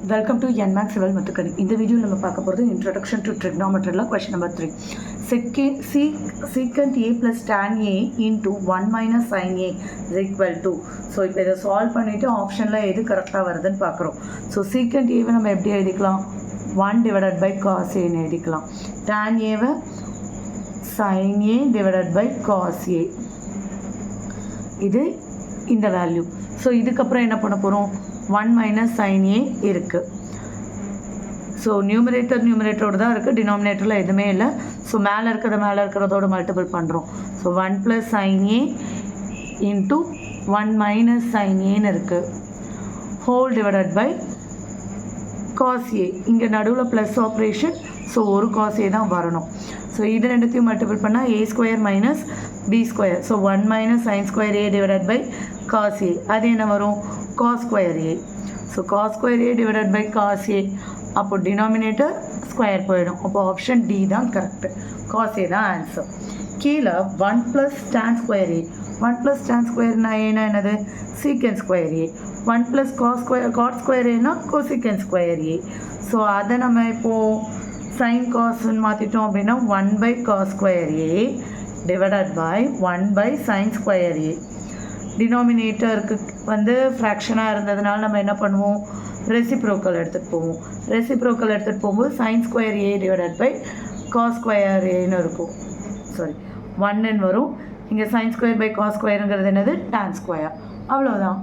Welcome to NMAX Civil Mathukani. In the video, we will talk about the introduction to trigonometry. Question number 3. Secant A plus tan A into 1 minus sin A is equal to. So, if we solve the option, la edu correct varudhan paakrom. So, secant A நம்ம எப்படி எழுதிக்கலாம் 1 divided by cos A னு எழுதிக்கலாம். Tan A why sin A divided by cos A. இது இந்த value. So இதுக்கப்புறம் என்ன பண்ண போகிறோம் 1 minus sin A இருக்குது. ஸோ நியூமரேட்டரோடு தான் இருக்குது, டினாமினேட்டரில் எதுவுமே இல்லை. ஸோ மேலே இருக்கிறதோட மல்டிபிள் பண்ணுறோம். So 1 plus sin A into 1 minus sin Aன்னு இருக்குது, whole divided by cos A. இங்கே நடுவில் ப்ளஸ் ஆப்ரேஷன், ஸோ ஒரு cos A தான் வரணும். ஸோ இது ரெண்டுத்தையும் மல்டிபிள் பண்ணால் A square minus B square. So 1 minus sin square A divided by cos A. அது என்ன வரும் cos square A. So cos square A divided by cos A. அப்போ டினாமினேட்டர் ஸ்கொயர் போயிடும். அப்போ ஆப்ஷன் டி தான் கரெக்டு, cos A தான் answer. கீழே 1 plus tan square A. 1 plus tan square ஏன்னா என்னது secant square A. 1 plus cot square Aனா cosecant square A. So அதை நம்ம இப்போது sin cosன்னு மாற்றிட்டோம் அப்படின்னா 1 by cos square A divided by 1 by sin square A. டினாமினேட்டருக்கு வந்து ஃப்ராக்ஷனாக இருந்ததுனால நம்ம என்ன பண்ணுவோம், ரெசிப்ரோக்கல் எடுத்துகிட்டு போவோம். ரெசிப்ரோக்கல் எடுத்துகிட்டு போகும்போது sin square A divided by cos square Aன்னு இருக்கும். சாரி 1ன்னு வரும். இங்கே sin square by cos squareங்கிறது என்னது tan square. அவ்வளோதான்.